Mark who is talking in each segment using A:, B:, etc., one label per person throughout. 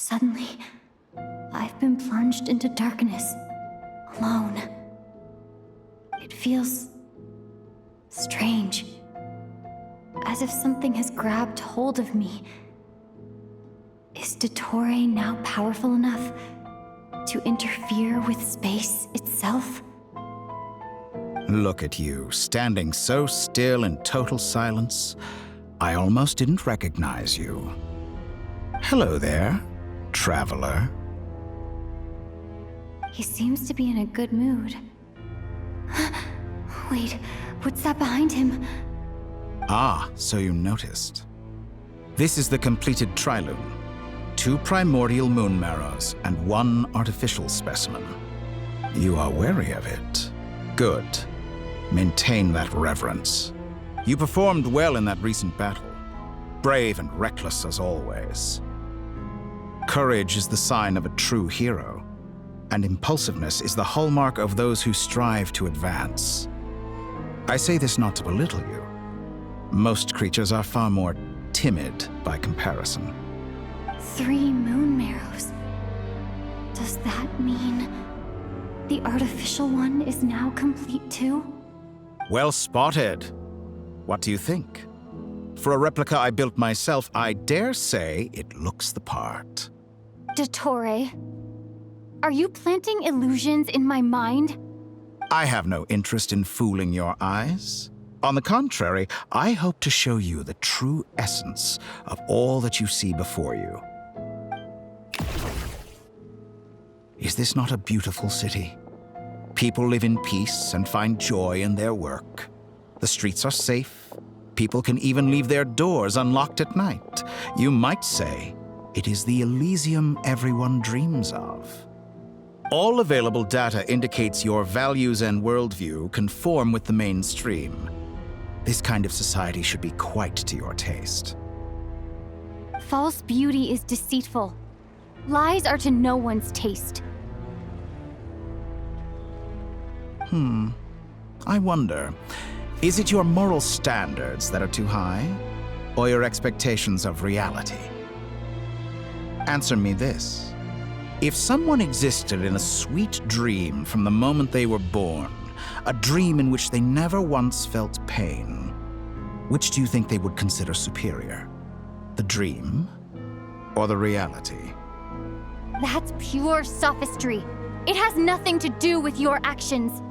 A: Suddenly, I've been plunged into darkness, alone. It feels strange, as if something has grabbed hold of me. Is Dottore now powerful enough to interfere with space itself?
B: Look at you, standing so still in total silence. I almost didn't recognize you. Hello there, traveler.
A: He seems to be in a good mood. Wait, what's that behind him?
B: Ah, so you noticed. This is the completed Trilune. 2 primordial moon marrows and 1 artificial specimen. You are wary of it. Good. Maintain that reverence. You performed well in that recent battle. Brave and reckless as always. Courage is the sign of a true hero, and impulsiveness is the hallmark of those who strive to advance. I say this not to belittle you. Most creatures are far more timid by comparison.
A: 3 moon marrows. Does that mean the artificial one is now complete too?
B: Well spotted. What do you think? For a replica I built myself, I dare say it looks the part.
A: Dottore, are you planting illusions in my mind?
B: I have no interest in fooling your eyes. On the contrary, I hope to show you the true essence of all that you see before you. Is this not a beautiful city? People live in peace and find joy in their work. The streets are safe. People can even leave their doors unlocked at night. You might say it is the Elysium everyone dreams of. All available data indicates your values and worldview conform with the mainstream. This kind of society should be quite to your taste.
A: False beauty is deceitful. Lies are to no one's taste.
B: I wonder, is it your moral standards that are too high, or your expectations of reality? Answer me this. If someone existed in a sweet dream from the moment they were born, a dream in which they never once felt pain, which do you think they would consider superior? The dream or the reality?
A: That's pure sophistry. It has nothing to do with your actions.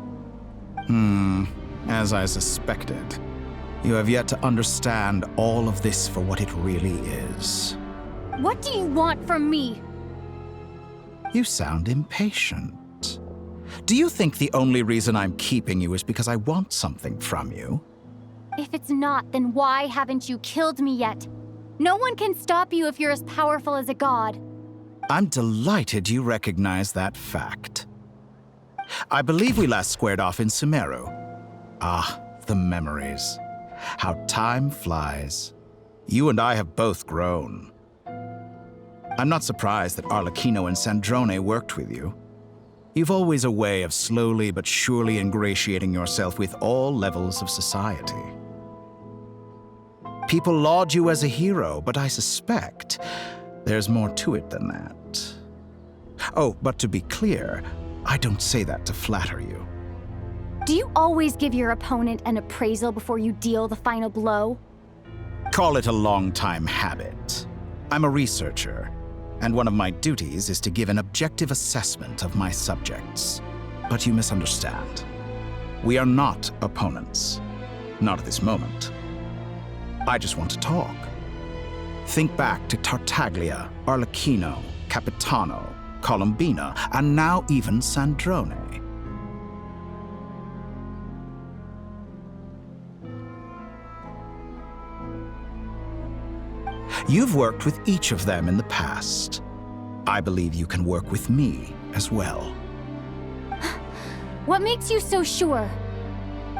B: As I suspected. You have yet to understand all of this for what it really is.
A: What do you want from me?
B: You sound impatient. Do you think the only reason I'm keeping you is because I want something from you?
A: If it's not, then why haven't you killed me yet? No one can stop you if you're as powerful as a god.
B: I'm delighted you recognize that fact. I believe we last squared off in Sumeru. Ah, the memories. How time flies. You and I have both grown. I'm not surprised that Arlecchino and Sandrone worked with you. You've always a way of slowly but surely ingratiating yourself with all levels of society. People laud you as a hero, but I suspect there's more to it than that. Oh, but to be clear, I don't say that to flatter you.
A: Do you always give your opponent an appraisal before you deal the final blow?
B: Call it a long-time habit. I'm a researcher, and one of my duties is to give an objective assessment of my subjects. But you misunderstand. We are not opponents. Not at this moment. I just want to talk. Think back to Tartaglia, Arlecchino, Capitano, Columbina, and now even Sandrone. You've worked with each of them in the past. I believe you can work with me as well.
A: What makes you so sure?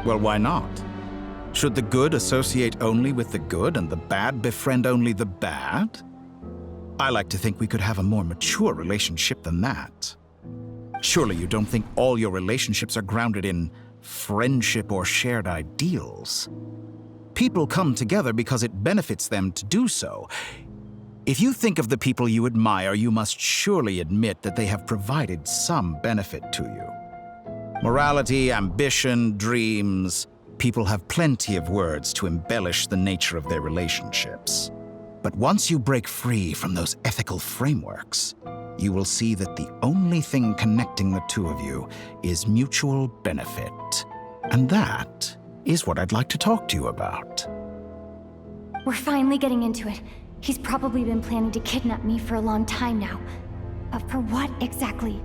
B: Well, why not? Should the good associate only with the good and the bad befriend only the bad? I like to think we could have a more mature relationship than that. Surely you don't think all your relationships are grounded in friendship or shared ideals. People come together because it benefits them to do so. If you think of the people you admire, you must surely admit that they have provided some benefit to you. Morality, ambition, dreams. People have plenty of words to embellish the nature of their relationships. But once you break free from those ethical frameworks, you will see that the only thing connecting the two of you is mutual benefit. And that is what I'd like to talk to you about.
A: We're finally getting into it. He's probably been planning to kidnap me for a long time now. But for what exactly?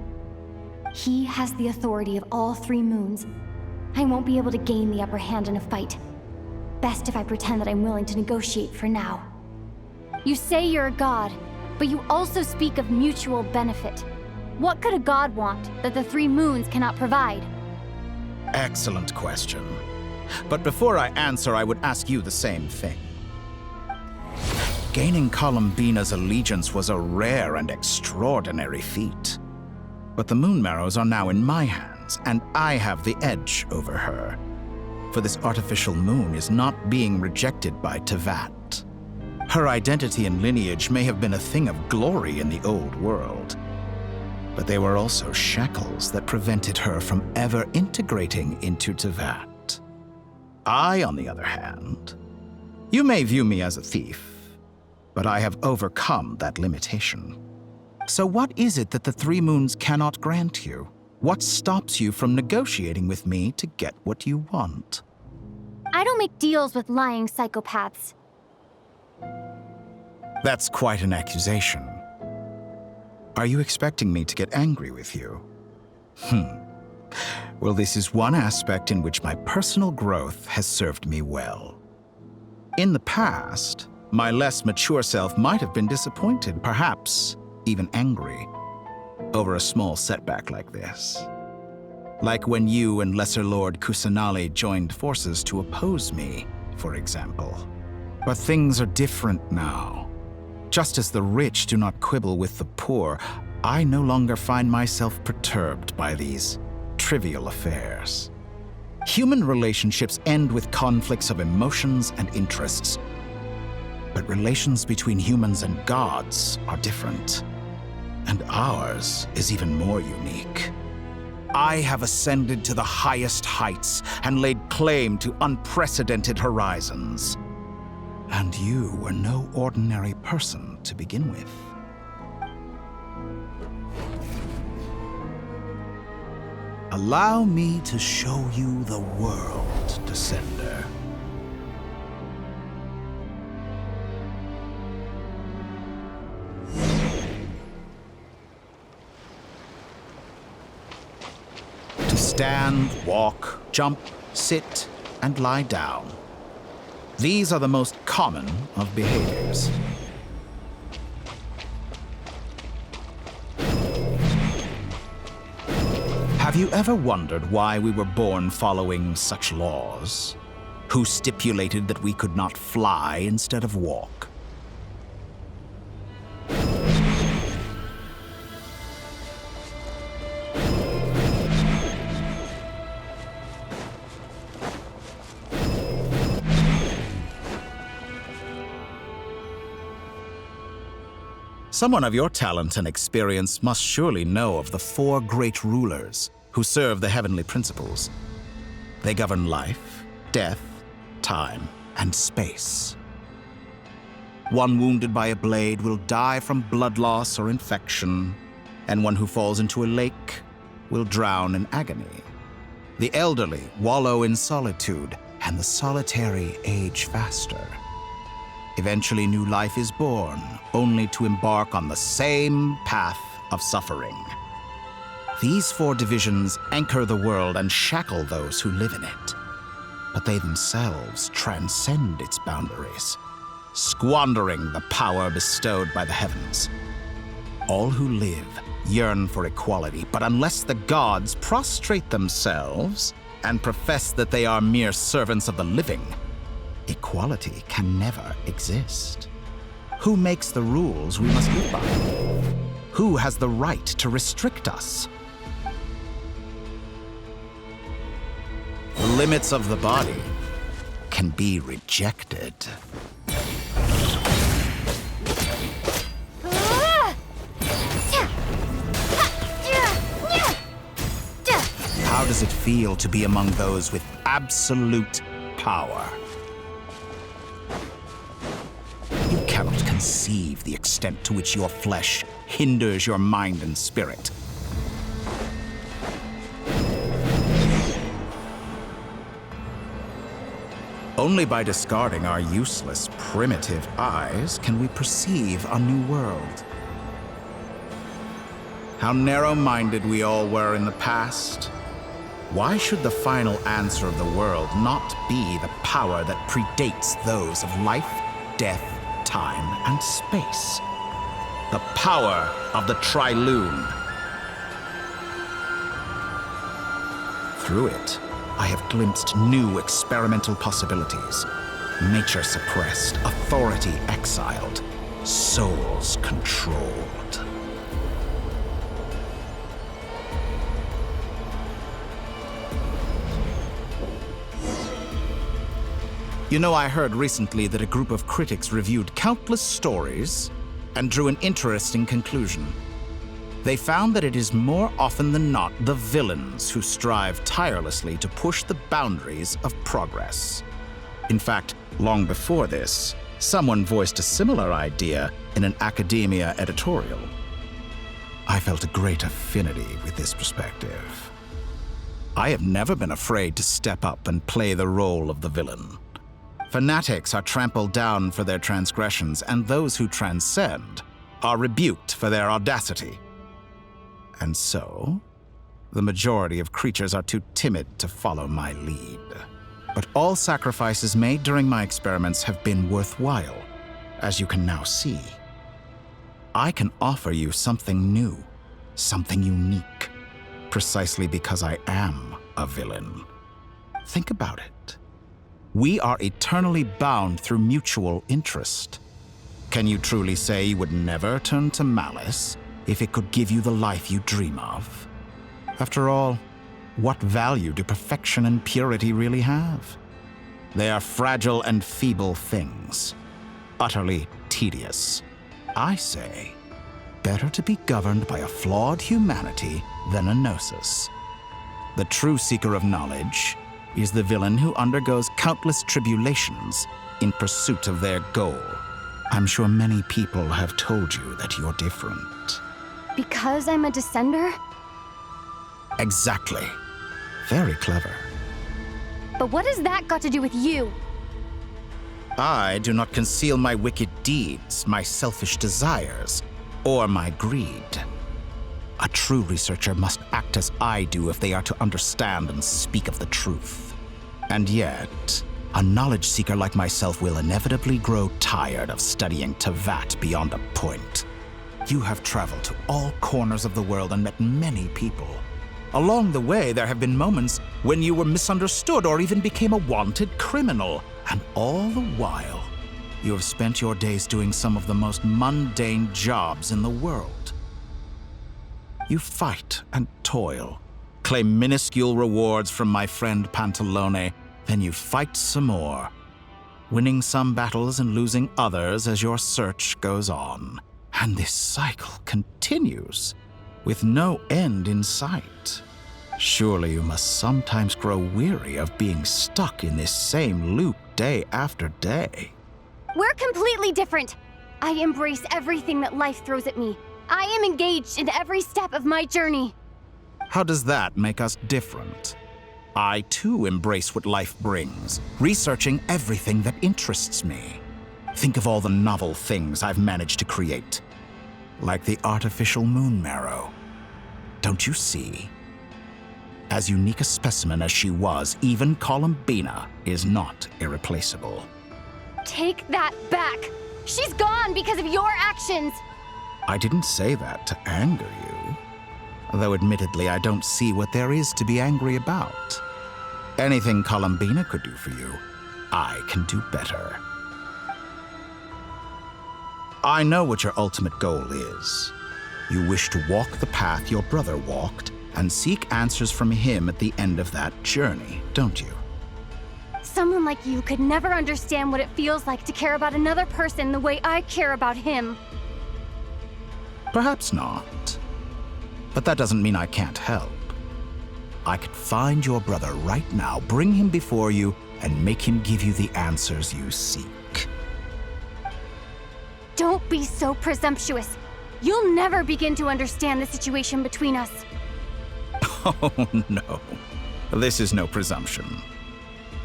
A: He has the authority of all 3 moons. I won't be able to gain the upper hand in a fight. Best if I pretend that I'm willing to negotiate for now. You say you're a god, but you also speak of mutual benefit. What could a god want that the 3 moons cannot provide?
B: Excellent question. But before I answer, I would ask you the same thing. Gaining Columbina's allegiance was a rare and extraordinary feat. But the Moon Marrows are now in my hands, and I have the edge over her. For this artificial moon is not being rejected by Teyvat. Her identity and lineage may have been a thing of glory in the old world, but they were also shackles that prevented her from ever integrating into Teyvat. I, on the other hand, you may view me as a thief, but I have overcome that limitation. So what is it that the 3 moons cannot grant you? What stops you from negotiating with me to get what you want?
A: I don't make deals with lying psychopaths.
B: That's quite an accusation. Are you expecting me to get angry with you? Well, this is one aspect in which my personal growth has served me well. In the past, my less mature self might have been disappointed, perhaps even angry, over a small setback like this. Like when you and Lesser Lord Kusanali joined forces to oppose me, for example. But things are different now. Just as the rich do not quibble with the poor, I no longer find myself perturbed by these trivial affairs. Human relationships end with conflicts of emotions and interests. But relations between humans and gods are different. And ours is even more unique. I have ascended to the highest heights and laid claim to unprecedented horizons. And you were no ordinary person to begin with. Allow me to show you the world, Descender. To stand, walk, jump, sit, and lie down. These are the most common of behaviors. Have you ever wondered why we were born following such laws? Who stipulated that we could not fly instead of walk? Someone of your talent and experience must surely know of the 4 great rulers who serve the heavenly principles. They govern life, death, time, and space. One wounded by a blade will die from blood loss or infection, and one who falls into a lake will drown in agony. The elderly wallow in solitude, and the solitary age faster. Eventually, new life is born, only to embark on the same path of suffering. These 4 divisions anchor the world and shackle those who live in it. But they themselves transcend its boundaries, squandering the power bestowed by the heavens. All who live yearn for equality, but unless the gods prostrate themselves and profess that they are mere servants of the living, equality can never exist. Who makes the rules we must live by? Who has the right to restrict us? The limits of the body can be rejected. feel to be among those with absolute power? You cannot conceive the extent to which your flesh hinders your mind and spirit. Only by discarding our useless, primitive eyes can we perceive a new world. How narrow-minded we all were in the past. Why should the final answer of the world not be the power that predates those of life, death, time, and space? The power of the Trilune. Through it, I have glimpsed new experimental possibilities. Nature suppressed, authority exiled, souls controlled. You know, I heard recently that a group of critics reviewed countless stories and drew an interesting conclusion. They found that it is more often than not the villains who strive tirelessly to push the boundaries of progress. In fact, long before this, someone voiced a similar idea in an academia editorial. I felt a great affinity with this perspective. I have never been afraid to step up and play the role of the villain. Fanatics are trampled down for their transgressions, and those who transcend are rebuked for their audacity. And so, the majority of creatures are too timid to follow my lead. But all sacrifices made during my experiments have been worthwhile, as you can now see. I can offer you something new, something unique, precisely because I am a villain. Think about it. We are eternally bound through mutual interest. Can you truly say you would never turn to malice if it could give you the life you dream of? After all, what value do perfection and purity really have? They are fragile and feeble things, utterly tedious. I say, better to be governed by a flawed humanity than a gnosis. The true seeker of knowledge is the villain who undergoes countless tribulations in pursuit of their goal. I'm sure many people have told you that you're different.
A: Because I'm a descender?
B: Exactly. Very clever.
A: But what has that got to do with you?
B: I do not conceal my wicked deeds, my selfish desires, or my greed. A true researcher must act as I do if they are to understand and speak of the truth. And yet, a knowledge seeker like myself will inevitably grow tired of studying Tevat beyond a point. You have traveled to all corners of the world and met many people. Along the way, there have been moments when you were misunderstood or even became a wanted criminal. And all the while, you have spent your days doing some of the most mundane jobs in the world. You fight and toil, claim minuscule rewards from my friend Pantalone, then you fight some more, winning some battles and losing others as your search goes on. And this cycle continues, with no end in sight. Surely you must sometimes grow weary of being stuck in this same loop day after day.
A: We're completely different. I embrace everything that life throws at me. I am engaged in every step of my journey.
B: How does that make us different? I too embrace what life brings, researching everything that interests me. Think of all the novel things I've managed to create. Like the artificial moon marrow. Don't you see? As unique a specimen as she was, even Columbina is not irreplaceable.
A: Take that back. She's gone because of your actions.
B: I didn't say that to anger you. Though admittedly, I don't see what there is to be angry about. Anything Columbina could do for you, I can do better. I know what your ultimate goal is. You wish to walk the path your brother walked and seek answers from him at the end of that journey, don't you?
A: Someone like you could never understand what it feels like to care about another person the way I care about him.
B: Perhaps not. But that doesn't mean I can't help. I could find your brother right now, bring him before you, and make him give you the answers you seek.
A: Don't be so presumptuous. You'll never begin to understand the situation between us.
B: Oh, no. This is no presumption.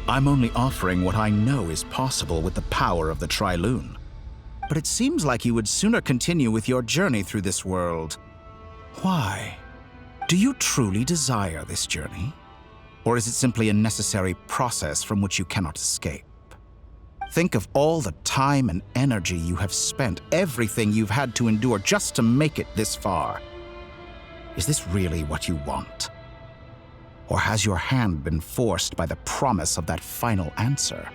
B: I'm only offering what I know is possible with the power of the Trilune. But it seems like you would sooner continue with your journey through this world. Why? Do you truly desire this journey? Or is it simply a necessary process from which you cannot escape? Think of all the time and energy you have spent, everything you've had to endure just to make it this far. Is this really what you want? Or has your hand been forced by the promise of that final answer?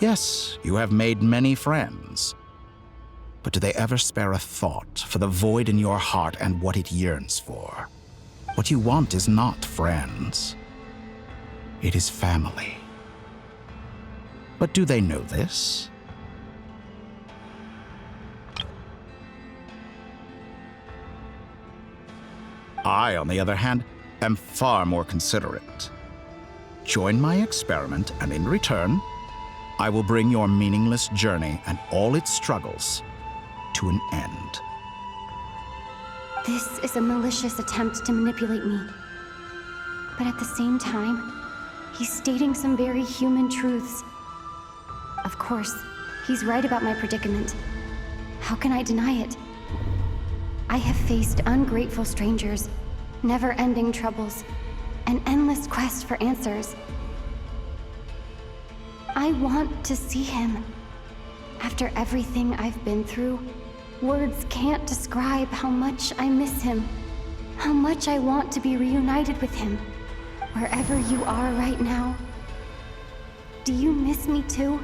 B: Yes, you have made many friends. But do they ever spare a thought for the void in your heart and what it yearns for? What you want is not friends. It is family. But do they know this? I, on the other hand, am far more considerate. Join my experiment, and in return, I will bring your meaningless journey and all its struggles to an end.
A: This is a malicious attempt to manipulate me. But at the same time, he's stating some very human truths. Of course, he's right about my predicament. How can I deny it? I have faced ungrateful strangers, never-ending troubles, an endless quest for answers. I want to see him. After everything I've been through, words can't describe how much I miss him, how much I want to be reunited with him. Wherever you are right now, do you miss me too?